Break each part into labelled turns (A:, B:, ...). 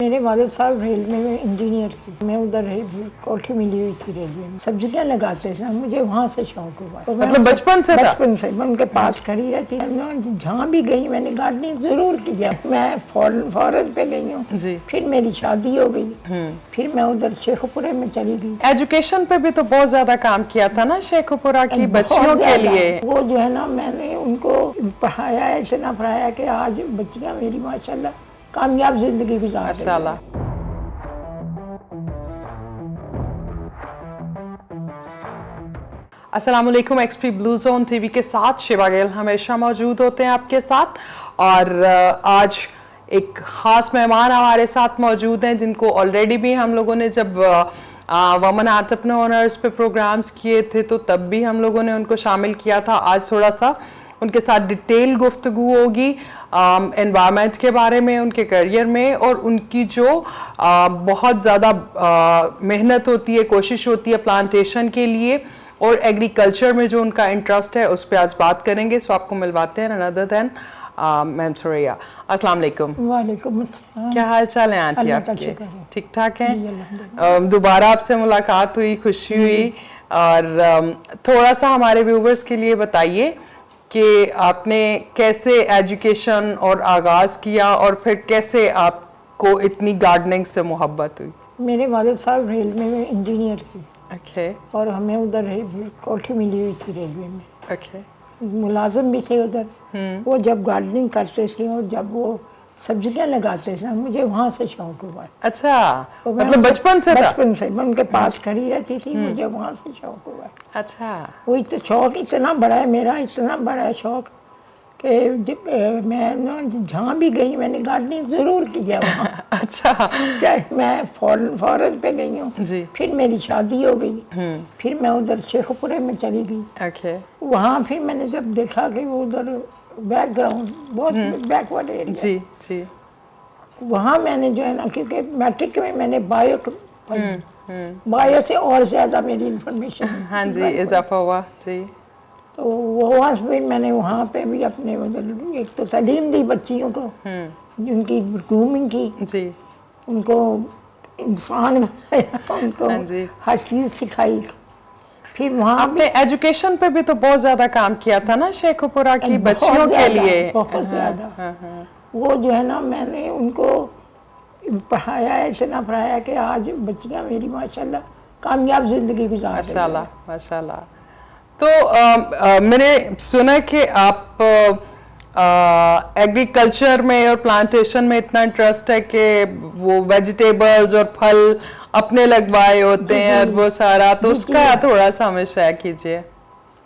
A: मेरे वालिद साहब रेलवे में इंजीनियर थे। मैं उधर कोठी मिली हुई थी रेलवे में, सब्जियां लगाते थे। मुझे वहाँ से शौक हुआ। तो
B: मतलब बचपन से
A: मैं उनके पास खड़ी रहती। मैं जहाँ भी गई मैंने गार्डनिंग जरूर किया। मैं फॉरेन पे गई हूँ, फिर मेरी शादी हो गई, फिर मैं उधर शेखपुरा में चली गई।
B: एजुकेशन पे भी तो बहुत ज्यादा काम किया था ना शेखपुरा की बच्चियों के लिए।
A: वो जो है ना, मैंने उनको पढ़ाया है, इतना पढ़ाया कि आज बच्चियाँ मेरी माशाल्लाह कामयाब जिंदगी गुजार रही हैं।
B: अस्सलामुअलैकुम। एक्सपी ब्लू जोन टीवी के साथ शिवा गेल हमेशा मौजूद होते हैं आपके साथ। और आज एक ख़ास मेहमान हमारे साथ मौजूद हैं जिनको ऑलरेडी भी हम लोगों ने जब वमन एंटरप्रेन्योर्स पे प्रोग्राम्स किए थे तो तब भी हम लोगों ने उनको शामिल किया था। आज थोड़ा सा उनके साथ डिटेल गुफ्तगू होगी एनवायरनमेंट के बारे में, उनके करियर में, और उनकी जो बहुत ज़्यादा मेहनत होती है, कोशिश होती है प्लांटेशन के लिए, और एग्रीकल्चर में जो उनका इंटरेस्ट है उस पर आज बात करेंगे। सो आपको मिलवाते हैं अनदर देन मैम सुरैया। अस्सलाम वालेकुम।
A: वालेकुम अस्सलाम।
B: क्या हाल चाल है आंटी आपके? ठीक ठाक हैं? दोबारा आपसे मुलाकात हुई, खुशी हुई। और थोड़ा सा हमारे व्यूवर्स के लिए बताइए कि आपने कैसे एजुकेशन और आगाज किया और फिर कैसे आपको इतनी गार्डनिंग से मोहब्बत हुई?
A: मेरे वालिद साहब रेलवे में इंजीनियर थे।
B: ओके।
A: और हमें उधर कोठी मिली हुई थी रेलवे में।
B: ओके।
A: मुलाजिम भी थे उधर। वो जब गार्डनिंग करते थे और जब वो सब्जियां लगाते थे, मुझे वहाँ से शौक हुआ।
B: अच्छा,
A: तो
B: मतलब बचपन से
A: मैं उनके पास खड़ी रहती थी, मुझे वहाँ से शौक हुआ।
B: अच्छा।
A: वो तो शौक इतना बड़ा है मेरा, इतना बड़ा है शौक कि मैं ना जहाँ भी गई मैंने गार्डनिंग जरूर किया वहाँ।
B: अच्छा।
A: चाहे मैं फॉरेन पे गई हूँ, फिर मेरी शादी हो गई, फिर मैं उधर शेखपुरा में चली गई।
B: ओके।
A: वहाँ फिर मैंने जब देखा कि वो उधर बैकग्राउंड बहुत बैकवर्ड एरिया,
B: जी जी,
A: वहाँ मैंने जो है ना, क्योंकि मैट्रिक में मैंने बायो से और ज्यादा मेरी इंफॉर्मेशन,
B: हाँ जी, इजाफा हुआ जी।
A: तो वहाँ फिर मैंने वहाँ पे भी अपने उधर एक तो तालीम दी बच्चियों को, उनकी ग्रूमिंग की
B: जी,
A: उनको इंसान बनाया, उनको हर चीज़ सिखाई। फिर वहाँ
B: आपने एजुकेशन पे भी तो बहुत ज्यादा काम किया था ना शेखपुरा की बच्चियों के लिए?
A: बहुत ज्यादा। वो जो है ना, मैंने उनको पढ़ाया है, इतना पढ़ाया कि आज बच्चियाँ मेरी माशाल्लाह कामयाब जिंदगी गुजार रही हैं।
B: माशाल्लाह माशाल्लाह। तो मैंने सुना कि आप एग्रीकल्चर में और प्लांटेशन में इतना इंटरेस्ट है कि वो वेजिटेबल्स और फल अपने लगवाए होते हैं और वो सारा, तो उसका थोड़ा सा हमें शेयर कीजिए।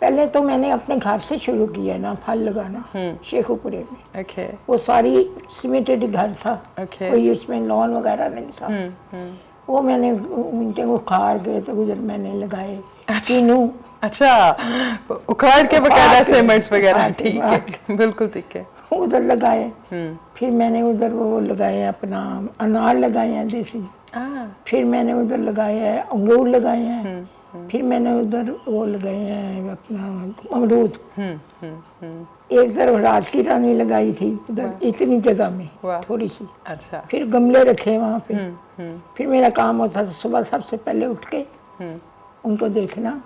A: पहले तो मैंने अपने घर से शुरू किया ना फल लगाना शेखपुरे में।
B: ओके।
A: वो सारी सीमेंटेड घर था, कोई उसमें लॉन वगैरह नहीं था। वो मैंने उनके उखाड़ के तो उधर मैंने लगाए कीनू।
B: अच्छा, उखाड़ के बकायदा सीमेंट्स वगैरह, ठीक है, बिल्कुल ठीक है,
A: उधर लगाए। फिर मैंने उधर वो लगाए अपना अनार लगाए हैं देसी, फिर मैंने उधर लगाए हैं अंगूर लगाए हैं, फिर मैंने उधर वो लगाए हैं अपना अमरूद। एक तरफ रात की रानी लगाई थी उधर इतनी जगह में थोड़ी सी।
B: अच्छा।
A: फिर गमले रखे वहाँ पे। फिर मेरा काम होता था सुबह सबसे पहले उठ के उनको देखना,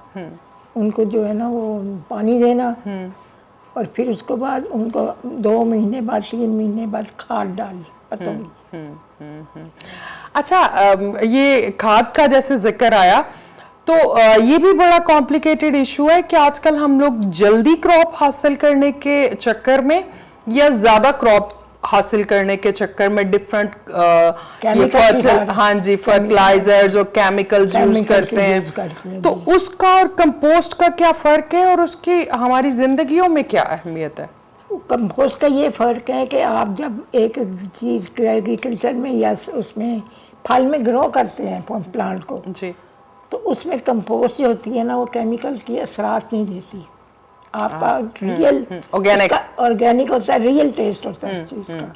A: उनको जो है ना वो पानी देना, और फिर उसके बाद उनको 2 महीने बाद 3 महीने बाद खाद डाली पतंगी।
B: अच्छा, ये खाद का जैसे जिक्र आया तो ये भी बड़ा कॉम्प्लिकेटेड इशू है कि आजकल हम लोग जल्दी क्रॉप हासिल करने के चक्कर में या ज्यादा क्रॉप हासिल करने के चक्कर में डिफरेंट हाँ जी फर्टिलाइजर्स और केमिकल्स यूज करते हैं, तो उसका और कंपोस्ट का क्या फर्क है और उसकी हमारी जिंदगियों में क्या अहमियत है?
A: कंपोस्ट का ये फर्क है कि आप जब एक चीज एग्रीकल्चर में या उसमें फल में ग्रो करते हैं प्लांट को
B: जी,
A: तो उसमें कंपोस्ट जो होती है ना वो केमिकल की असरात नहीं देती। आपका रियल ऑर्गेनिक होता है, रियल टेस्ट होता है उस चीज़ का।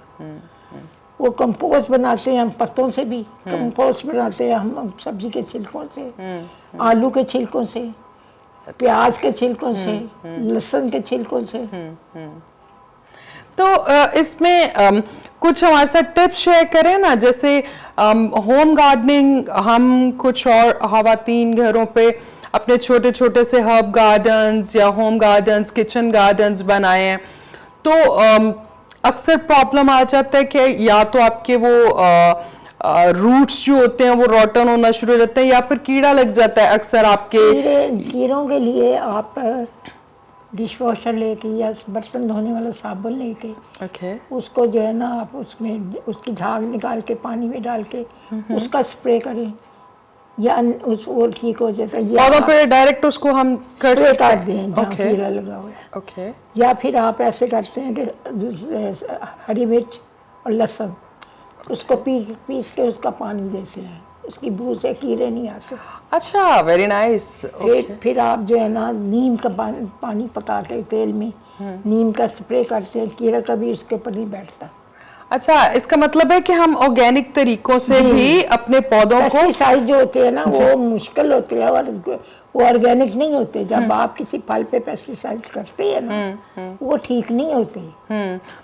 A: वो कंपोस्ट बनाते हैं हम पत्तों से भी, कंपोस्ट बनाते हैं हम सब्जी के छिलकों से, आलू के छिलकों से, प्याज के छिलकों से, लहसुन के छिलकों से।
B: तो इसमें कुछ हमारे साथ टिप्स शेयर करें ना, जैसे होम गार्डनिंग, हम कुछ और खवातीन घरों पे अपने छोटे छोटे से हर्ब गार्डन्स या होम गार्डन्स, किचन गार्डन्स बनाए हैं, तो अक्सर प्रॉब्लम आ जाता है कि या तो आपके वो रूट्स जो होते हैं वो रॉटन होना शुरू हो जाते हैं, या फिर कीड़ा लग जाता है अक्सर आपके।
A: कीड़ों के लिए आप डिश वॉशर लेके या बर्तन धोने वाला साबुन लेके उसको जो है ना आप उसमें उसकी झाग निकाल के पानी में डाल के उसका स्प्रे करें, या उस वो ठीक हो जाता है।
B: पौधों पे डायरेक्ट उसको हम
A: कर दें जहाँ कीड़ा लगा हुआ है। या फिर आप ऐसे करते हैं कि हरी मिर्च और लहसुन उसको पीस के उसका पानी देते हैं, उसकी बू से कीड़े नहीं आते।
B: अच्छा, वेरी नाइस।
A: फिर आप जो है ना नीम का पानी पका के तेल में नीम का स्प्रे करते हैं, कीड़ा कभी उसके ऊपर नहीं बैठता।
B: अच्छा, इसका मतलब है कि हम ऑर्गेनिक तरीकों से भी अपने पौधों को,
A: पेस्टिसाइड जो होते हैं ना वो मुश्किल होते हैं और वो ऑर्गेनिक नहीं होते। जब आप किसी फल पे पेस्टिसाइड करते हैं ना वो ठीक नहीं होते।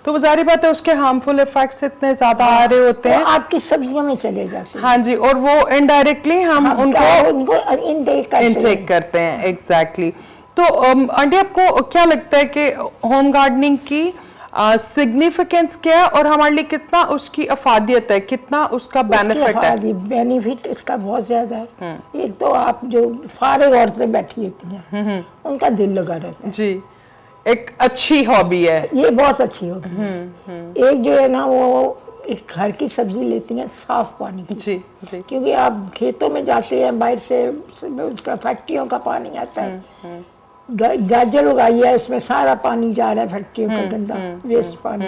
B: तो वो जारी बात है उसके हार्मफुल इफेक्ट्स इतने ज्यादा आ रहे होते हैं,
A: आपकी सब्जियों में चले जाते हैं।
B: हाँ जी, और वो इनडायरेक्टली हम उनको इनटेक करते हैं। एग्जैक्टली। तो आंटी, आपको क्या लगता है कि होम गार्डनिंग की सिग्निफिकेंस क्या है और हमारे लिए कितना उसकी अफादियत है, कितना उसका बेनिफिट है?
A: बेनिफिट इसका बहुत ज्यादा है। एक तो आप जो फारिग औरतें बैठी होती हैं उनका दिल लगा रहता है
B: जी, एक अच्छी हॉबी है
A: ये, बहुत अच्छी हॉबी है। एक जो है ना वो एक घर की सब्जी लेती हैं साफ पानी की,
B: जी जी,
A: क्योंकि आप खेतों में जाते हैं बाहर से उसका फैक्ट्रियों का पानी आता है। गाजर उगाई है उसमें सारा पानी जा रहा है फैक्ट्रियों का गंदा वेस्ट पानी।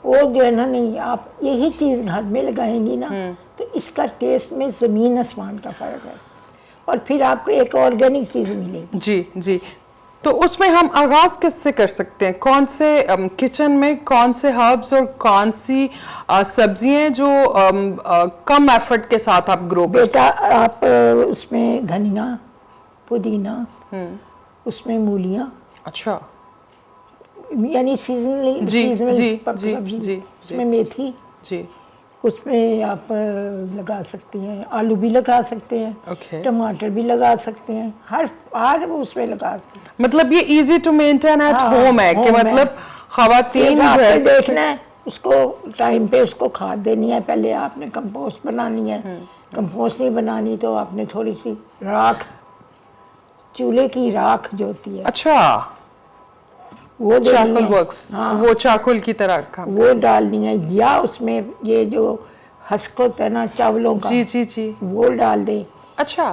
A: वो जो है ना, नहीं आप यही चीज घर में लगाएंगी ना तो इसका टेस्ट में जमीन आसमान का फर्क है, और फिर आपको एक ऑर्गेनिक चीज मिलेगी।
B: जी जी। तो उसमें हम आगाज किससे कर सकते हैं? कौन से किचन में कौन से हर्ब्स और कौन सी सब्जियां जो कम एफर्ट के साथ आप ग्रो कर सकते हैं?
A: बेटा आप उसमें धनिया, पुदीना, उसमें मूलियां,
B: अच्छा,
A: यानी सीजनली
B: जी,
A: उसमें मेथी
B: जी,
A: उसमें आप लगा सकती हैं, आलू भी लगा सकते हैं, टमाटर भी लगा सकते हैं, हर उसमें लगा सकते हैं।
B: मतलब ये easy to maintain at home है कि मतलब खवातीन
A: देखना है उसको टाइम पे, उसको खाद देनी है, पहले आपने कंपोस्ट बनानी है। कंपोस्ट नहीं बनानी तो आपने थोड़ी सी राख, चूल्हे की राख जो होती है,
B: अच्छा,
A: वो
B: चाकुल वर्क्स, वो चाकुल की तरह का
A: वो डालनी है, या उसमें ये जो हस्क होता है ना चावलों का,
B: जी जी जी,
A: वो डाल दे।
B: अच्छा,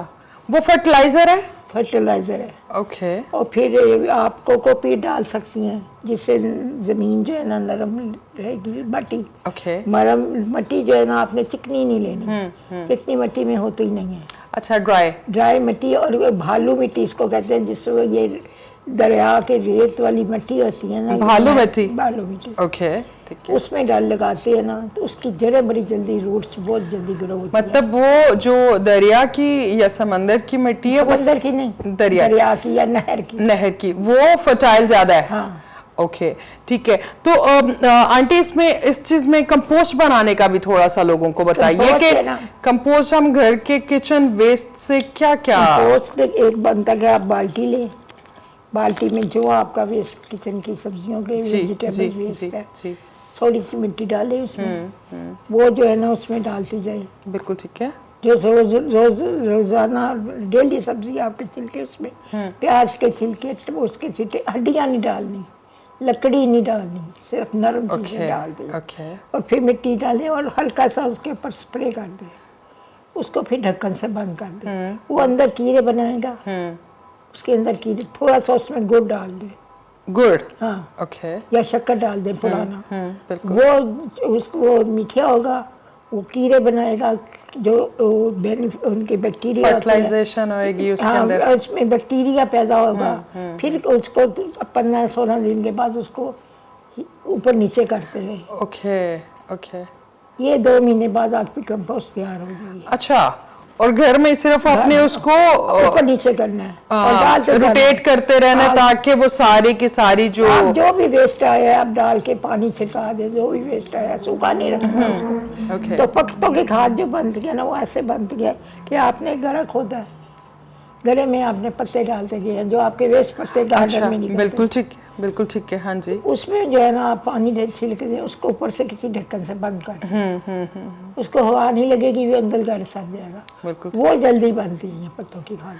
B: वो फर्टिलाइजर है?
A: फर्टिलाइजर है।
B: ओके।
A: और फिर आप कोकोपीट डाल सकती हैं जिससे जमीन जो है ना नरम रहेगी। मट्टी, नरम मट्टी जो है ना आपने चिकनी नहीं लेनी, चिकनी मट्टी में होती ही नहीं है।
B: अच्छा, ड्राई
A: मिट्टी, और भालू मिट्टी इसको कहते हैं, जिससे ये दरिया के रेत वाली मिट्टी होती है ना,
B: भालू मिट्टी,
A: ओके, ठीक है। उसमें डाल लगाते हैं ना तो उसकी जड़ें बड़ी जल्दी, रूट्स बहुत जल्दी ग्रो होती है।
B: मतलब वो जो दरिया की या समंदर की मिट्टी है,
A: समंदर की नहीं, दरिया की या नहर की, वो
B: फर्टाइल ज्यादा है।
A: हाँ।
B: ओके, ठीक है। तो आंटी, इसमें इस चीज में कंपोस्ट बनाने का भी थोड़ा सा लोगों को बताइए कि कंपोस्ट हम घर के किचन वेस्ट से क्या क्या।
A: कंपोस्ट एक बनता है, आप बाल्टी लें, बाल्टी में जो आपका वेस्ट किचन की सब्जियों के वेजिटेबल वेस्ट है, थोड़ी सी मिट्टी डालें उसमें, वो जो है ना उसमें डालती जाए।
B: बिल्कुल ठीक है।
A: जो रोजाना डेली सब्जी आपके छिलके, उसमें प्याज के छिलके, उसके छिलके, हड्डियाँ नहीं डालनी, लकड़ी नहीं डालनी, सिर्फ नरम चीजें डाल दें। और फिर मिट्टी डालें और हल्का सा उसके ऊपर स्प्रे कर दें, उसको फिर ढक्कन से बंद कर दें। वो अंदर कीड़े बनाएगा, उसके अंदर कीड़े, थोड़ा सा उसमें गुड़ डाल दें,
B: गुड़,
A: हाँ,
B: ओके,
A: या शक्कर डाल दें पुराना, वो उसको मीठा होगा, वो कीड़े बनाएगा, जो उनके बैक्टीरिया,
B: फर्टिलाइजेशन होगी उसके अंदर,
A: उसमें बैक्टीरिया पैदा होगा। फिर उसको 15-16 दिन के बाद उसको ऊपर नीचे करते हैं।
B: Okay okay.
A: ये 2 महीने बाद आपकी कंपोस्ट तैयार हो जाएगी।
B: अच्छा, और घर में सिर्फ आपने उसको
A: ऊपर नीचे करना है और डालते
B: रोटेट करते रहना ताकि वो सारी की सारी
A: जो भी वेस्ट आया आप डाल के पानी छिड़का दे, जो भी वेस्ट आया सूखा नहीं रखना उसको। तो पत्तों की खाद जो बनती है ना वो ऐसे बनती है कि आपने गड़ा खोदा है, गले में आपने पत्ते डालते गए जो आपके वेस्ट पत्ते गार्डन में निकलते।
B: बिल्कुल ठीक है, हाँ जी।
A: उसमें जो है ना आप पानी दे छिड़क दें, उसको ऊपर से किसी ढक्कन से बंद कर उसको हवा नहीं लगेगी, वो अंदर घर सड़ जाएगा। वो जल्दी बनती है पत्तों की खाद,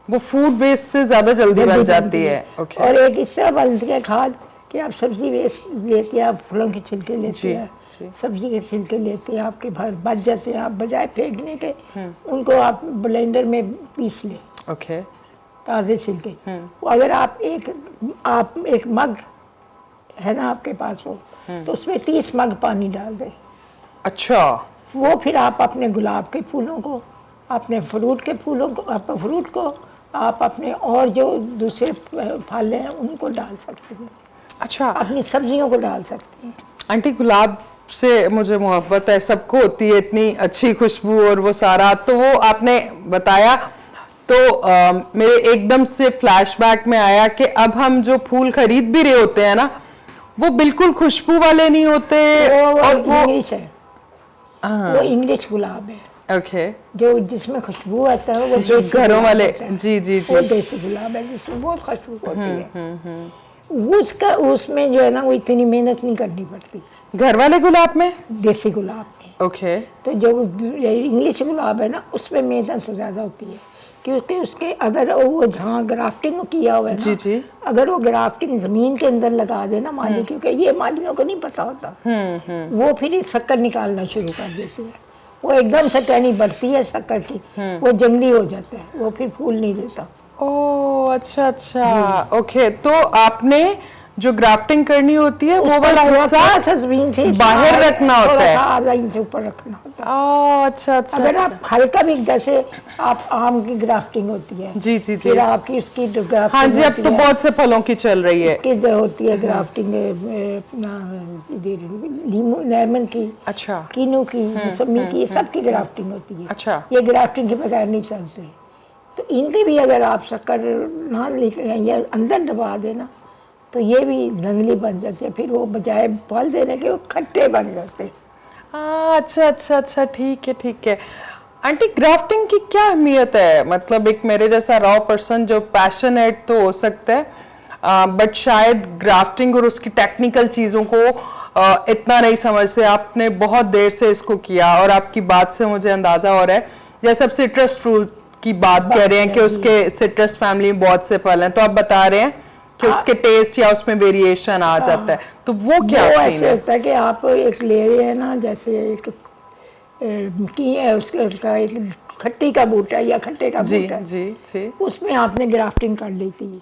A: वो
B: फूड वेस्ट से ज्यादा जल्दी बन जाती है।
A: और एक इस तरह बनती है खाद कि आप सब्जी वेस्ट लेते हैं, आप फलों के छिलके लेते हैं, सब्जी के छिलके लेते हैं, आपके भर बच जाते हैं, आप बजाय फेंकने के उनको आप ब्लेंडर में पीस लें, ताज़े छिलके। अगर आप एक मग है ना आपके पास वो, तो उसमें 30 मग पानी डाल दें।
B: अच्छा।
A: वो फिर आप अपने गुलाब के फूलों को, अपने फ्रूट के फूलों को, फ्रूट को आप अपने और जो दूसरे फल हैं उनको डाल सकते हैं।
B: अच्छा।
A: अपनी सब्जियों को डाल सकते हैं।
B: आंटी गुलाब से मुझे मोहब्बत है, सबको होती है, इतनी अच्छी खुशबू और वो सारा, तो वो आपने बताया तो मेरे एकदम से फ्लैशबैक में आया कि अब हम जो फूल खरीद भी रहे होते हैं ना वो बिल्कुल खुशबू वाले नहीं होते।
A: और वो इंग्लिश है, वो इंग्लिश गुलाब है।
B: ओके।
A: जो जिसमें खुशबू आता है वो देसी
B: घरों वाले, जी जी जी,
A: वो देसी गुलाब है जिसमें बहुत खुशबू होती है। उसका उसमें जो है ना वो इतनी मेहनत नहीं करनी पड़ती।
B: घर वाले गुलाब में,
A: देसी गुलाब में।
B: ओके।
A: तो जो इंग्लिश गुलाब है ना उसमें मेहनत ज्यादा होती है, क्योंकि उसके अगर वो जहाँ ग्राफ्टिंग किया हुआ है ना, जी। अगर वो ग्राफ्टिंग जमीन के अंदर लगा दे ना माली, क्योंकि ये मालियों को नहीं पता होता, वो फिर शक्कर निकालना शुरू कर देती है। वो एकदम से टहनी बढ़ती है शक्कर की, वो जंगली हो जाता है, वो फिर फूल नहीं देता।
B: ओह अच्छा अच्छा, ओके। तो आपने जो ग्राफ्टिंग करनी होती है वो वाला हिस्सा
A: जमीन से
B: बाहर रखना होता है,
A: आधा इंच ऊपर रखना होता है।
B: अच्छा अच्छा।
A: अगर आप हल्का भी, जैसे आप आम की ग्राफ्टिंग होती है,
B: जी जी जी,
A: फिर आपकी उसकी ग्राफ्टिंग,
B: हाँ जी, अब तो बहुत से फलों की चल रही है,
A: उसकी जो होती है ग्राफ्टिंग लेमन की, अच्छा, कीनू की, मौसमी की, सबकी ग्राफ्टिंग होती है। अच्छा। ये ग्राफ्टिंग के बगैर नहीं चलते। तो इनके भी अगर आप शक्कर ना लेकर या अंदर दबा देना तो ये भी जंगली बन जाते हैं, फिर वो बजाय फल देने के वो खट्टे बन जाते हैं।
B: अच्छा अच्छा अच्छा, ठीक है ठीक है। आंटी ग्राफ्टिंग की क्या अहमियत है? मतलब एक मेरे जैसा रॉ पर्सन जो पैशनेट तो हो सकता है, बट शायद ग्राफ्टिंग और उसकी टेक्निकल चीज़ों को इतना नहीं समझते। आपने बहुत देर से इसको किया और आपकी बात से मुझे अंदाज़ा हो रहा है, जैसे आप सिट्रस फ्रूट की बात कह रहे हैं कि उसके सिट्रस फैमिली में बहुत से फल हैं, तो आप बता रहे हैं कि उसके टेस्ट या उसमें वेरिएशन आ जाता है, तो वो क्या
A: ऐसे होता है कि आप एक ले रहे हैं ना, जैसे एक की है उसका एक खट्टी का बूटा या खट्टे का बूटा, जी जी, उसमें आपने ग्राफ्टिंग कर ली थी,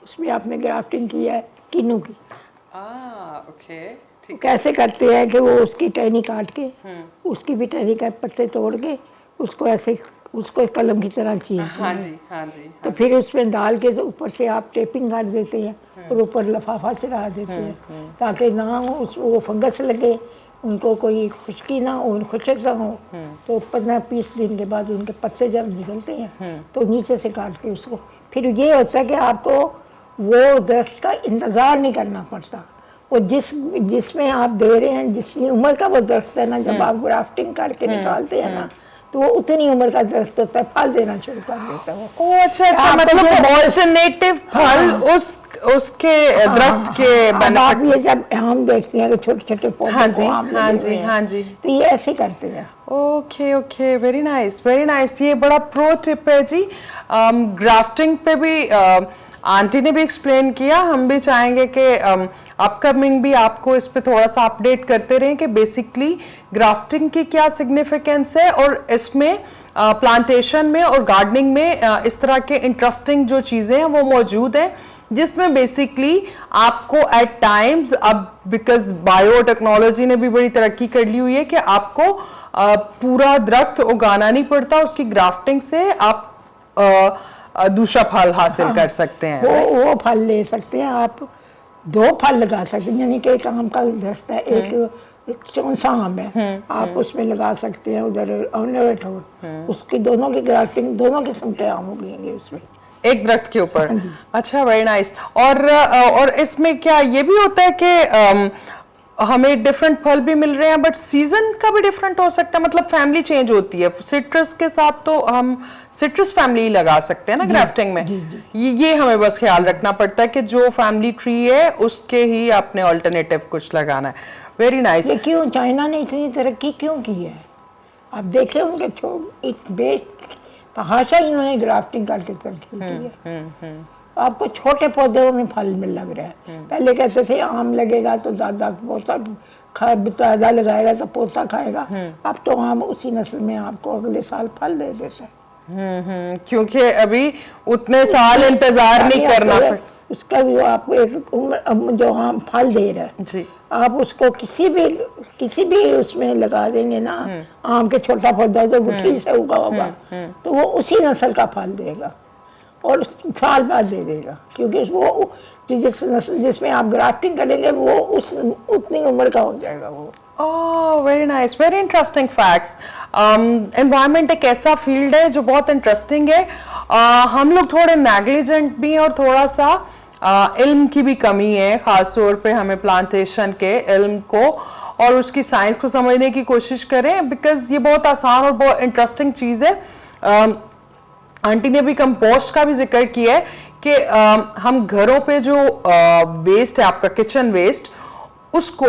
A: उसमें आपने ग्राफ्टिंग की है किन्नू की।
B: ओके,
A: ठीक। कैसे करते हैं कि वो उसकी टहनी काट के, उसकी भी टहनी का पत्ते तोड़ के उसको ऐसे उसको कलम की तरह चीरते हैं। हाँ जी, हाँ जी। तो फिर उसमें डाल के तो ऊपर से आप टेपिंग कर देते हैं और ऊपर लिफाफा चढ़ा देते हैं ताकि ना वो फंगस लगे, उनको कोई खुश्की ना हो, खुशक ना हो। तो 15-20 दिन के बाद उनके पत्ते जब निकलते हैं तो नीचे से काट के उसको, फिर ये होता है कि आपको वो दरख्त का इंतज़ार नहीं करना पड़ता। वो जिसमें आप दे रहे हैं, जिसकी उम्र का वो दरख्त है ना, जब आप ग्राफ्टिंग करके निकालते हैं ना तो वो उतनी उम्र का दरख्त होता है, फल देना शुरू कर देता है।
B: ओ अच्छा अच्छा, मतलब ऑल्टरनेटिव फल उसके दरख्त के
A: आप ये जब आम देखते हैं कि छोटे-छोटे पौधे,
B: हाँ जी हाँ जी हाँ जी,
A: तो ये ऐसे करते हैं।
B: Okay okay, very nice very nice. ये बड़ा प्रो टिप है जी। ग्राफ्टिंग पे भी आंटी ने भी एक्सप्लेन किया, हम भी चाहेंगे कि अपकमिंग भी आपको इस पे थोड़ा सा अपडेट करते रहें कि बेसिकली ग्राफ्टिंग की क्या सिग्निफिकेंस है और इसमें प्लांटेशन में और गार्डनिंग में इस तरह के इंटरेस्टिंग जो चीज़ें हैं वो मौजूद हैं, जिसमें बेसिकली आपको एट टाइम्स, अब बिकॉज बायोटेक्नोलॉजी ने भी बड़ी तरक्की कर ली हुई है कि आपको पूरा दरख्त उगाना नहीं पड़ता, उसकी ग्राफ्टिंग से आप दूसरा फल हासिल कर सकते हैं।
A: वो फल ले सकते हैं आप, 2 फल लगा सकते हैं, यानी कि एक आम का दरख्त है, एक एक कौन सा आम है आप उसमें लगा सकते हैं, उधर ऑर्नामेंट उसकी दोनों की ग्राफ्टिंग, दोनों किस्म के आम उगेंगे उसमें
B: एक दरख्त के ऊपर। अच्छा, वेरी नाइस। और इसमें क्या ये भी होता है कि हमें डिफरेंट फल भी मिल रहे हैं, बट सीजन का भी डिफरेंट हो सकता है, मतलब फैमिली चेंज होती है। सिट्रस के साथ तो हम सिट्रस फैमिली ही लगा सकते हैं ना ग्राफ्टिंग में। ये हमें बस ख्याल रखना पड़ता है कि जो फैमिली ट्री है उसके ही आपने ऑल्टरनेटिव कुछ लगाना है। Very nice.
A: ये क्यों चाइना ने इतनी तरक्की क्यों की है? आप देखें उनके इस बेस तहाशा इन्होंने ग्राफ्टिंग करके तरक्की की है। आपको छोटे पौधों में फल में लग रहा है। पहले कहते थे आम लगेगा तो दादा पोता दादा लगाएगा तो पोता खाएगा, अब तो आम उसी नस्ल में आपको अगले साल फल दे देते हैं।
B: क्योंकि अभी उतने साल इंतजार नहीं करना पड़ता।
A: उसका भी आपको एक उम्र जो आम फल दे रहा है
B: जी,
A: आप उसको किसी भी उसमें लगा देंगे ना, आम के छोटा पौधा जो गुठली से उगा होगा तो वो उसी नस्ल का फल देगा और साल बाद दे देगा, क्योंकि वो जिसमें आप ग्राफ्टिंग करेंगे वो उतनी उम्र का हो जाएगा वो।
B: Oh, very nice, very interesting facts. Environment एक ऐसा फील्ड है जो बहुत इंटरेस्टिंग है। हम लोग थोड़े नेग्लिजेंट भी हैं और थोड़ा सा इल्म की भी कमी है, खास तौर पे हमें प्लांटेशन के इल्म को और उसकी साइंस को समझने की कोशिश करें, बिकॉज ये बहुत आसान और बहुत इंटरेस्टिंग चीज़ है। आंटी ने भी कंपोस्ट का भी जिक्र किया है कि हम घरों पे जो वेस्ट है आपका किचन वेस्ट, उसको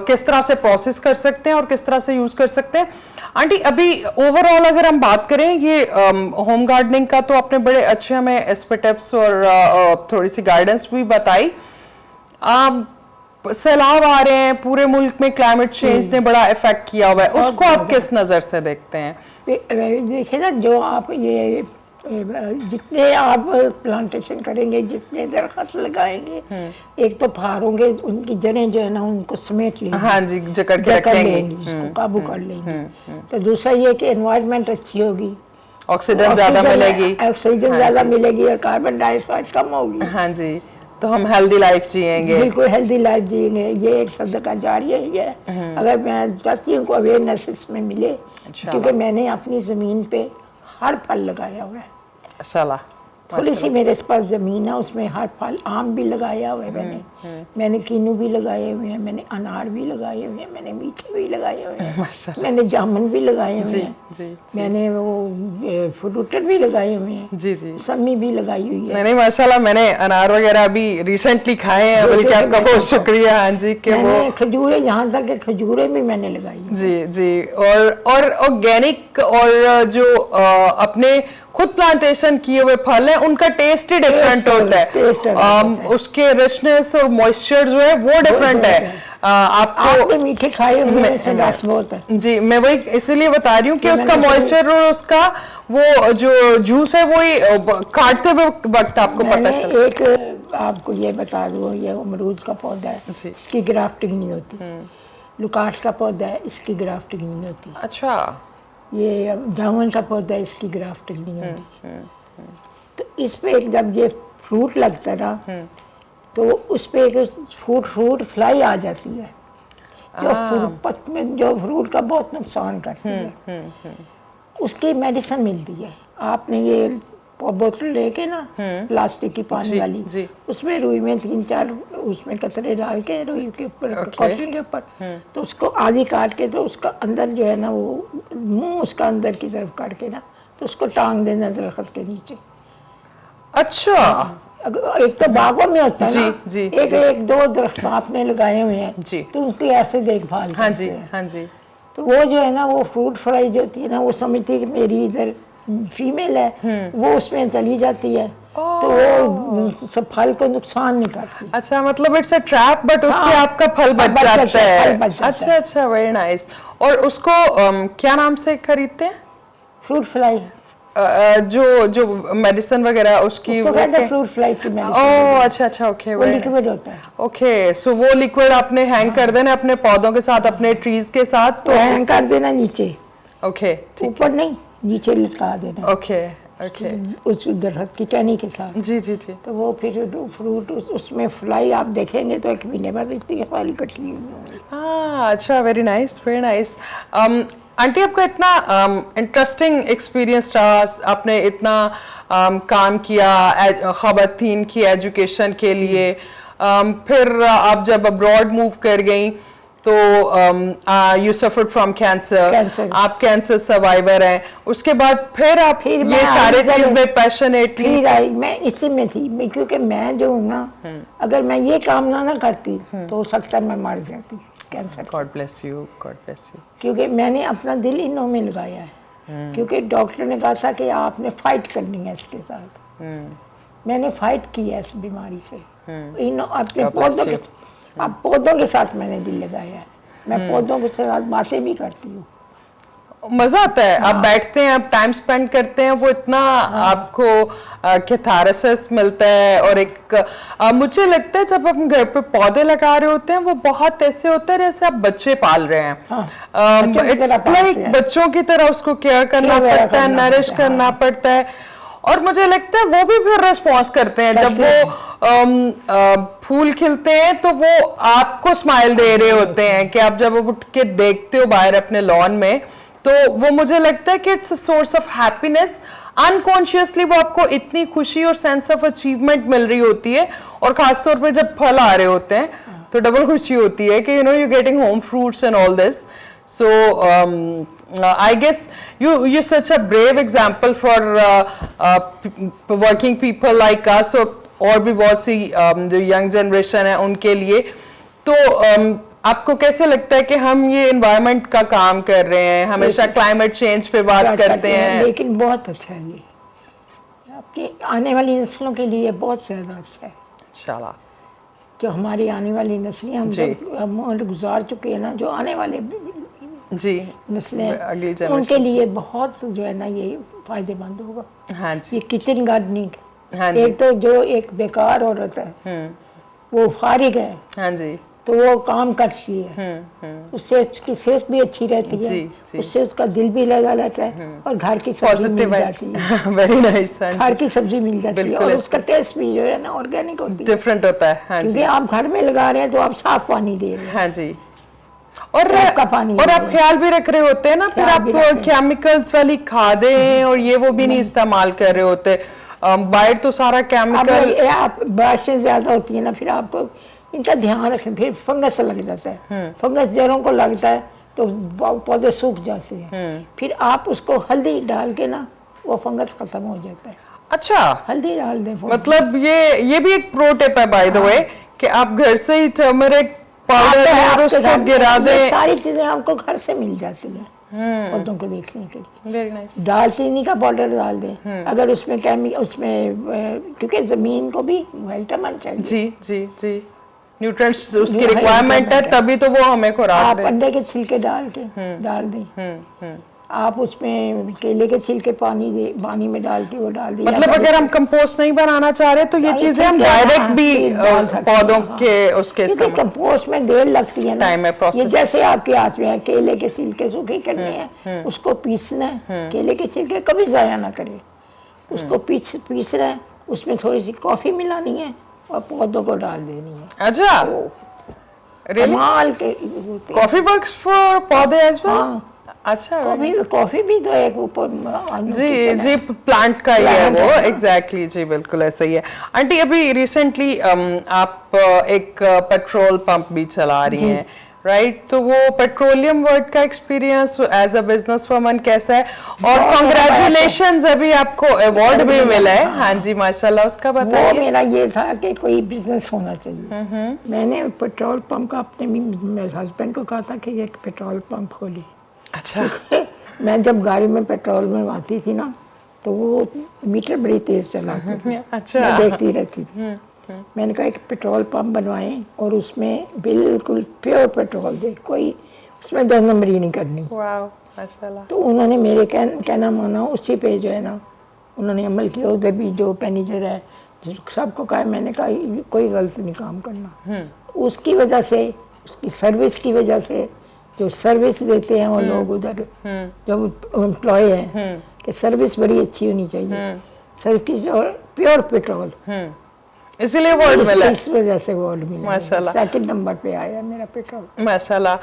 B: किस तरह से प्रोसेस कर सकते हैं और किस तरह से यूज कर सकते हैं। आंटी अभी ओवरऑल अगर हम बात करें ये होम गार्डनिंग का, तो आपने बड़े अच्छे हमें इस पे टिप्स और थोड़ी सी गाइडेंस भी बताई। सैलाब आ रहे हैं पूरे मुल्क में, क्लाइमेट चेंज ने बड़ा इफेक्ट किया हुआ है, उसको आप किस नजर से देखते हैं?
A: देखिए ना, जो आप ये जितने आप प्लांटेशन करेंगे, जितने दरख्त लगाएंगे, एक तो फाड़ोंगे, उनकी जड़ें जो है ना उनको समेट लेंगे,
B: हाँ जी, जकड़ के रखेंगे,
A: उसको काबू कर लेंगे। तो दूसरा ये कि एनवायरनमेंट अच्छी होगी,
B: ऑक्सीजन ज्यादा मिलेगी,
A: ऑक्सीजन ज्यादा मिलेगी और कार्बन डाइऑक्साइड कम होगी।
B: हाँ जी, तो हम हेल्दी लाइफ जिएंगे,
A: बिल्कुल हेल्दी लाइफ जिएंगे। ये एक सदका जारिया ही है। अगर मैं चाहती हूँ को अवेयरनेस इसमें मिले, क्योंकि मैंने अपनी जमीन पे हर फल लगाया हुआ है।
B: सलाह
A: थोड़ी सी मेरे पास जमीन है, उसमें हर फल, आम भी लगाया हुआ है मैंने कीनू भी लगाए हुए हैं, मैंने अनार भी लगाए हुए हैं, मैंने मीठे भी लगाए हुए हैं, मैंने जामुन भी लगाए हुए हैं, मैंने वो फ्रूटर भी लगाए हुए हैं,
B: जी जी,
A: समी भी लगाई हुई है।
B: नहीं माशाल्लाह, मैंने अनार वगैरह अभी रिसेंटली खाए हैं, बल्कि आपका बहुत शुक्रिया। हाँ जी, कि वो
A: खजूरें, यहाँ तक के खजूरें भी मैंने लगाई।
B: जी जी, और ऑर्गेनिक और जो अपने खुद प्लांटेशन किए हुए फल हैं उनका टेस्ट ही डिफरेंट होता है, उसके रिचनेस और मॉइस्चर जो है वो डिफरेंट है।
A: आपको मीठे खाए हुए रस बहुत है।
B: जी, मैं वही इसीलिए बता रही हूँ कि उसका मॉइस्चर और उसका वो जो जूस है वही काटते हुए वक्त आपको पता चलता है।
A: एक आपको ये बता दूँ, ये अमरूद का पौधा है, इसकी ग्राफ्टिंग नहीं होती। लुकाश का पौधा है, इसकी ग्राफ्टिंग नहीं होती।
B: अच्छा,
A: ये जामुन का पौधा है, इसकी ग्राफ्टिंग नहीं होती। तो इस पे जब ये फ्रूट लगता है ना, तो उस पे एक फ्रूट फ्लाई आ जाती है, जो फ्रूट में जो फ्रूट का बहुत नुकसान करती है। उसकी मेडिसिन मिलती है। आपने ये बोतल लेके ना, प्लास्टिक की पानी वाली, उसमें रुई में 3-4 उसमें कतरे डाल के रुई के ऊपर, कॉटन के ऊपर, तो उसको आधी काट के, तो उसका अंदर जो है ना वो मुंह उसका अंदर की तरफ काट के ना, तो उसको टांग देना दरख्त के नीचे।
B: अच्छा,
A: एक तो बागों में होता है ना,
B: जी,
A: एक 2 दरख्त आपने लगाए हुए हैं, तो उनकी ऐसे देखभाल करते हैं।
B: हाँ जी,
A: तो वो जो है ना, वो फ्रूट फ्राई जो होती है ना, वो समझती है कि मेरी इधर फीमेल है, वो उसमें चली जाती है, तो वो सब फल को नुकसान नहीं करती।
B: अच्छा, मतलब इट्स अ ट्रैप, बट उससे आपका फल बच जाता है। अच्छा, वेरी नाइस। और उसको क्या नाम से खरीदते हैं?
A: Fruit fly.
B: जो मेडिसिन वगैरह उसकी
A: फ्रूट फ्लाई की मेडिसिन।
B: ओह, अच्छा, ओके,
A: वो लिक्विड होता है।
B: ओके, सो वो लिक्विड आपने हैंग कर देना अपने पौधों के साथ, अपने ट्रीज के साथ, तो
A: हैंग कर देना नीचे।
B: ओके,
A: ऊपर नहीं, नीचे लटका देना।
B: ओके, ओके
A: उस दरख्त की टहनी के साथ।
B: जी जी जी।
A: तो वो फिर फ्रूट उसमें फ्लाई आप देखेंगे तो 1 महीने बाद इतनी फ्लाई कटी हुई होंगी।
B: हाँ अच्छा, very nice very nice. Aunty आपका इतना इंटरेस्टिंग एक्सपीरियंस रहा, आपने इतना काम किया ख़वातीन की एजुकेशन के लिए, फिर आप जब अब्रॉड मूव कर गई तो यू सफर्ड फ्रॉम कैंसर, आप कैंसर सर्वाइवर हैं, उसके बाद फिर आप ये सारे चीज में पैशनेटली।
A: फिर आई मैं इसी में थी मैं, क्योंकि मैं जो हूँ ना, अगर मैं ये काम ना करती तो हो सकता है मैं मर जाती cancer.
B: God bless you, God bless you.
A: क्योंकि मैंने अपना दिल इनों में लगाया है, क्योंकि डॉक्टर ने कहा था कि आपने फाइट करनी है इसके साथ। मैंने फाइट की है इस बीमारी से, इन अपने पौधों के साथ मैंने दिल लगाया है। मैं पौधों के साथ बातें भी करती हूँ,
B: मजा आता है। आप बैठते हैं, आप टाइम स्पेंड करते हैं, वो इतना आपको कैथारसिस मिलता है। और एक मुझे लगता है जब हम घर पे पौधे लगा रहे होते हैं वो बहुत ऐसे होता है जैसे आप बच्चे पाल रहे हैं। इट्स लाइक बच्चों की तरह उसको केयर करना पड़ता है, नरिश करना पड़ता है। और मुझे लगता है वो भी फिर रिस्पॉन्स करते हैं जब वो फूल खिलते हैं तो वो आपको स्माइल दे रहे होते हैं कि आप जब उठ के देखते हो बाहर अपने लॉन में, तो वो मुझे लगता है कि it's a source of happiness. Unconsciously वो आपको इतनी खुशी और सेंस ऑफ अचीवमेंट मिल रही होती है, और खासतौर पे जब फल आ रहे होते हैं तो डबल खुशी होती है कि you getting home fruits and all this. So I guess you're such a brave example for working people like us, और भी बहुत सी जो यंग जनरेशन है उनके लिए। तो आपको कैसे लगता है कि हम ये एनवायरनमेंट का काम कर रहे हैं, हमेशा क्लाइमेट चेंज पे बात करते हैं,
A: लेकिन बहुत अच्छा है ये आपकी आने वाली नस्लों के लिए बहुत ज्यादा अच्छा है
B: इंशाल्लाह।
A: जो हमारी आने वाली नस्लें हम गुजार चुके हैं ना, जो आने वाले
B: जी
A: नस्लें, उनके लिए बहुत जो है ना ये फायदेमंद होगा।
B: हाँ जी।
A: ये किचन गार्डनिंग,
B: हाँ जी।
A: एक तो जो एक बेकार औरत है वो फारिग है,
B: हाँ जी,
A: तो वो काम करती है, उससे उसकी सेहत भी अच्छी रहती है, उससे उसका दिल भी लगा रहता है, और घर की सब्जी मिल जाती है।
B: Very nice.
A: घर की सब्जी मिल जाती है, और उसका टेस्ट भी जो है ना ऑर्गेनिक होती है,
B: डिफरेंट होता है। हाँ
A: क्योंकि आप घर में लगा रहे हैं तो आप साफ पानी दे रहे हैं।
B: हाँ जी। और आप ख्याल भी रख रहे होते हैं ना, फिर आप केमिकल्स वाली खादें और ये वो भी नहीं इस्तेमाल कर रहे होते। बाहर तो सारा केमिकल,
A: आप बारिशें ज्यादा होती है ना, फिर आपको इनका ध्यान रखें, फिर फंगस लग जाता है, फंगस जड़ों को लगता है तो पौधे सूख जाते हैं, फिर आप उसको हल्दी डाल के ना वो फंगस खत्म हो जाता है।
B: अच्छा,
A: हल्दी डाल दें,
B: मतलब ये भी एक प्रो टिप है बाय द वे, कि आप घर से ही टर्मरिक पाउडर और उसको गिरा दें।
A: सारी चीजें आपको घर से मिल जाती हैं पौधों को देखने के लिए।
B: Very nice.
A: दालचीनी का पाउडर डाल दें, अगर उसमें क्योंकि जमीन को भी विटामिन चाहिए।
B: जी जी जी, न्यूट्रिएंट्स उसकी रिक्वायरमेंट है, तभी तो वो हमें खुराक
A: आप अंडे के छिलके डाल दें, आप उसमें केले के छिलके पानी में डाल के वो डाल दी।
B: मतलब अगर हम कंपोस्ट नहीं बनाना चाह रहे तो ये चीजें हम डायरेक्ट भी पौधों के उसके
A: कंपोस्ट में देर लगती है ना, ये जैसे आपके हाथ में है, केले के छिलके सूखे करने हैं, उसको पीसना है, केले के छिलके कभी जाया ना करें, उसको पीसना है, उसमें थोड़ी सी कॉफी मिलानी है और पौधों को डाल देनी है।
B: अच्छा,
A: कमाल के
B: कॉफी वर्क्स फॉर पौधे एज वेल। अच्छा,
A: कॉफी भी तो एक ऊपर
B: जी जी प्लांट का ही है वो, एग्जैक्टली जी, बिल्कुल ऐसा ही है। आंटी अभी रिसेंटली आप एक पेट्रोल पंप भी चला रही हैं, राइट? तो वो पेट्रोलियम वर्ल्ड का experience as a business woman कैसा है? और कांग्रेचुलेशंस, अभी आपको अवार्ड भी मिला है। हाँ जी, माशाल्लाह, उसका बताइए।
A: वो मेरा ये था कि कोई बिजनेस होना चाहिए। मैंने पेट्रोल पंप का अपने मेरे हस्बैंड को कहा था कि एक पेट्रोल पंप खोली।
B: अच्छा।
A: मैं जब गाड़ी में पेट्रोल में आती थी ना तो वो मीटर बड़ी तेज चलाती थी।
B: अच्छा।
A: मैं देखती रहती थी। मैंने कहा एक पेट्रोल पंप बनवाएं और उसमें बिल्कुल प्योर पेट्रोल दे, कोई उसमें 2 नंबरी नहीं करनी।
B: वाह, माशाल्लाह।
A: तो उन्होंने मेरे कहना माना, उसी पे जो है ना उन्होंने अमल किया। उधर भी जो मैनेजर है सबको कहा, मैंने कहा कोई गलत नहीं काम करना। उसकी वजह से, उसकी सर्विस की वजह से, जो सर्विस देते हैं वो लोग उधर जब एम्प्लॉय हैं, कि सर्विस बड़ी अच्छी होनी चाहिए, सर्विस और प्योर पेट्रोल,
B: इसीलिए अवार्ड मिला,
A: इस वजह से अवार्ड मिला।
B: माशाल्लाह।
A: सेकंड नंबर पे आया मेरा पेट्रोल।
B: माशाल्लाह।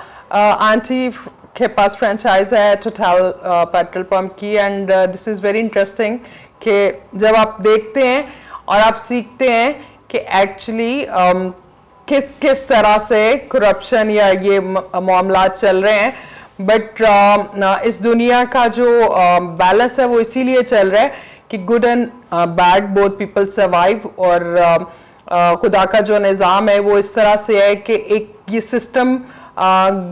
B: आंटी के पास फ्रेंचाइज है टोटल पेट्रोल पंप की, and this is very interesting कि जब आप देखते हैं और आप सीखते हैं कि एक्चुअली किस किस तरह से करप्शन या ये मामला चल रहे हैं, बट इस दुनिया का जो बैलेंस है वो इसीलिए चल रहा है कि good and bad both people survive, और खुदा का जो निज़ाम है वो इस तरह से है कि एक ये सिस्टम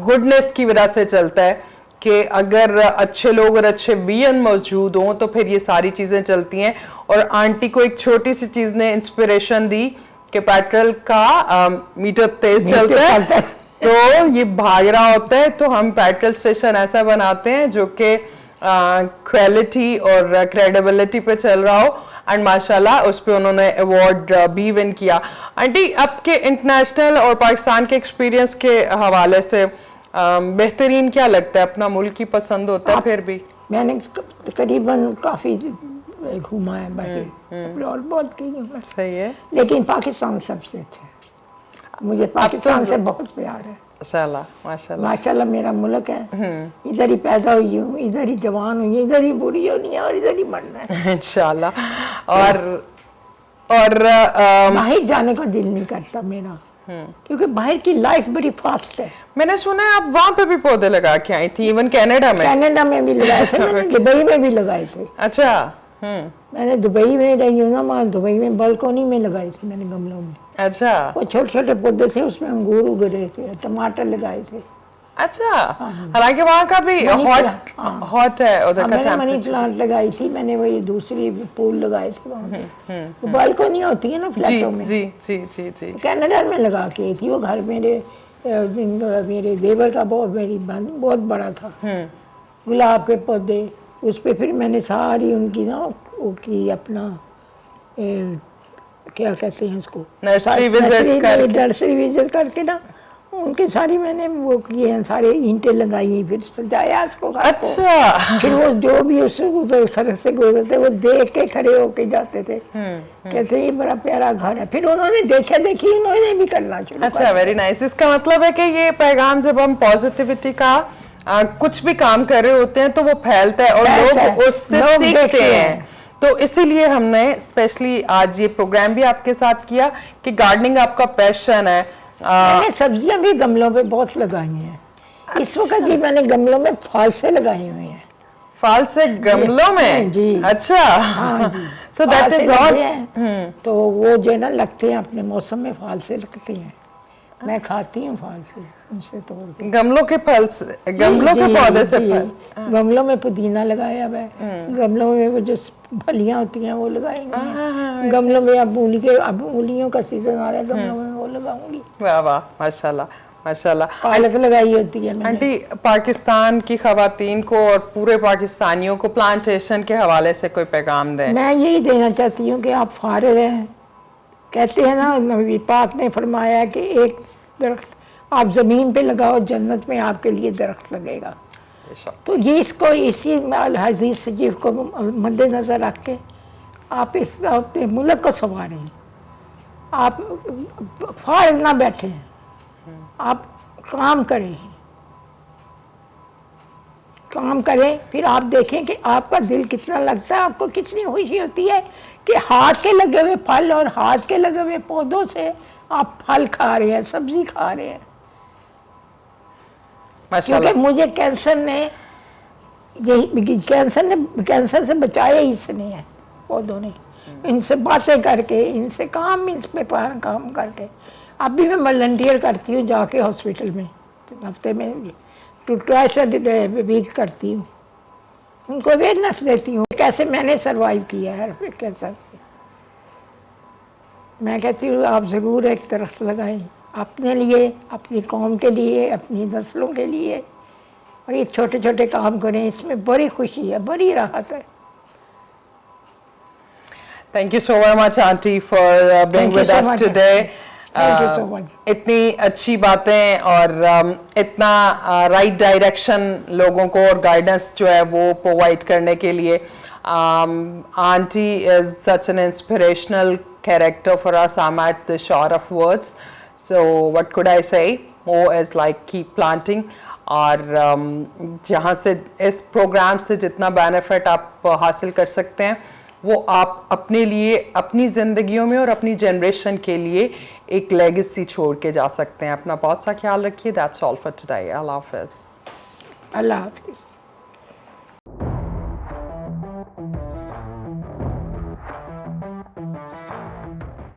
B: गुडनेस की वजह से चलता है कि अगर अच्छे लोग और अच्छे बीएन मौजूद हों तो फिर ये सारी चीज़ें चलती हैं। और आंटी को एक छोटी सी चीज़ ने इंस्पिरेशन दी कि पेट्रोल का मीटर तेज चलता है तो ये भाग रहा होता है, तो हम पेट्रोल स्टेशन ऐसा बनाते हैं जो कि क्वालिटी और क्रेडिबिलिटी पे चल रहा हो, एंड माशाल्लाह उस पे उन्होंने अवार्ड भी विन किया। आंटी, आपके इंटरनेशनल और पाकिस्तान के एक्सपीरियंस के हवाले से बेहतरीन क्या लगता है? अपना मुल्क ही पसंद होता है फिर भी?
A: मैंने तकरीबन काफ़ी घूमा है बाहर और बहुत की हूँ मैं।
B: सही है,
A: लेकिन पाकिस्तान सबसे अच्छा है, मुझे पाकिस्तान से बहुत प्यार है।
B: माशाल्लाह माशाल्लाह
A: माशाल्लाह मेरा मुल्क है, इधर ही पैदा हुई हूँ, इधर ही जवान हुई, इधर ही बूढ़ी होनी है और इधर ही मरना है
B: इंशाल्लाह। और
A: बाहर जाने को दिल नहीं करता मेरा, क्योंकि बाहर की लाइफ बड़ी फास्ट है।
B: मैंने सुना है आप वहाँ पे भी पौधे लगा के आई थी, इवन कनाडा में?
A: कनाडा में भी लगाए थे मैंने, दुबई में भी लगाए थे।
B: अच्छा।
A: मैंने दुबई में रही हूँ ना, वहाँ दुबई में बालकोनी में लगाए थे मैंने गमलों में।
B: अच्छा।
A: वो छोटे छोटे पौधे थे, उसमें अंगूर उग रहे थे, टमाटर लगाए थे।
B: अच्छा, हालांकि वहाँ का भी हॉट है उधर का
A: मैंने मनी
B: टेम्परेचर।
A: प्लांट लगाई थी, मैंने वही दूसरी फूल लगाए थे वहाँ पे। वो बालकोनी होती है ना
B: जी
A: फ्लैटों में,
B: जी जी जी जी।
A: कनाडा में लगा के आई थी। वो घर मेरे देवर का बहुत बड़ा था, गुलाब के पौधे, उस पे फिर मैंने सारी उनकी ना वो की अपना क्या कहते हैं उसको,
B: नर्सरी विजिट
A: करके ना उनकी सारी मैंने वो किए हैं, सारे ईंटें लगाई, फिर सजाया उसको घर को।
B: अच्छा।
A: फिर वो जो भी उस उधर सड़क से गुजरते वो देख के खड़े होके जाते थे, कहते ये बड़ा प्यारा घर है। फिर उन्होंने देखी उन्होंने भी करना शुरू।
B: अच्छा, वेरी नाइस। इसका मतलब है कि ये पैगाम जब हम पॉजिटिविटी का कुछ भी काम कर रहे होते हैं तो वो फैलता है और लोग उससे सीखते हैं। तो इसीलिए हमने स्पेशली आज ये प्रोग्राम भी आपके साथ किया कि गार्डनिंग आपका पैशन है।
A: मैंने सब्जियां भी गमलों पे बहुत लगाई हैं। इस वक्त भी मैंने गमलों में फालसे लगाए हुए हैं।
B: फालसे गमलों में?
A: जी।
B: अच्छा।
A: हाँ जी।
B: So that is all.
A: तो वो जो है ना लगते हैं अपने मौसम में, फालसे लगते हैं, मैं खाती हूँ फालसे उनसे तोड़ के।
B: गमलों के फल से, गमलों के पौधे से फल?
A: गमलों में पुदीना लगाया हुआ है, गमलों में वो जो फलियां होती हैं वो लगाई हुई हैं, गमलों में अब मूलियों का सीजन आ रहा है, गमलों में वो लगाऊंगी।
B: वाह वाह, माशाल्लाह माशाल्लाह।
A: पालक लगाई होती है मैंने।
B: आंटी, पाकिस्तान की खवातीन को और पूरे पाकिस्तानियों को प्लांटेशन के हवाले से कोई पैगाम दें?
A: मैं यही देना चाहती हूँ कि आप फारिग हैं, कहते हैं ना नबी पाक ने फरमाया कि एक दरख्त आप ज़मीन पे लगाओ, जन्नत में आपके लिए दरख्त लगेगा। तो ये इसको इसी हदीस शरीफ को मद्देनज़र रख के आप इस अपने मुल्क को संवारें, आप फारिग ना बैठें, आप काम करें, फिर आप देखें कि आपका दिल कितना लगता है, आपको कितनी खुशी होती है कि हाथ के लगे हुए फल और हाथ के लगे हुए पौधों से आप फल खा रहे हैं, सब्जी खा रहे हैं। क्योंकि मुझे कैंसर से बचाया ही इसने है, पौधों ने, इनसे बातें करके, इनसे इस पे काम करके। अब भी मैं वॉलंटियर करती हूँ जाके हॉस्पिटल में, हफ्ते में 2 वीक करती हूँ, उनको अवेयरनेस देती हूँ कैसे मैंने सरवाइव किया है कैंसर से। मैं कहती हूँ आप ज़रूर एक दरख्त लगाएं, अपने लिए, अपनी कौम के लिए, अपनी नस्लों के लिए, और ये छोटे छोटे काम करें, इसमें बड़ी खुशी है, बड़ी राहत है।
B: Thank you so very much, Auntie, for being with us today.
A: Thank you so much.
B: इतनी अच्छी बातें और इतना राइट डायरेक्शन लोगों को और गाइडेंस जो है वो प्रोवाइड करने के लिए Auntie is such an inspirational character for us. I'm at the short of words. So what could I say? More is like keep planting. और जहाँ से इस प्रोग्राम से जितना बेनिफिट आप हासिल कर सकते हैं वो आप अपने लिए, अपनी ज़िंदगियों में और अपनी जनरेशन के लिए एक लेगेसी छोड़ के जा सकते हैं. अपना बहुत सा ख्याल रखिए. That's all for today. अल्लाह हाफिज़.
A: अल्लाह हाफिज़.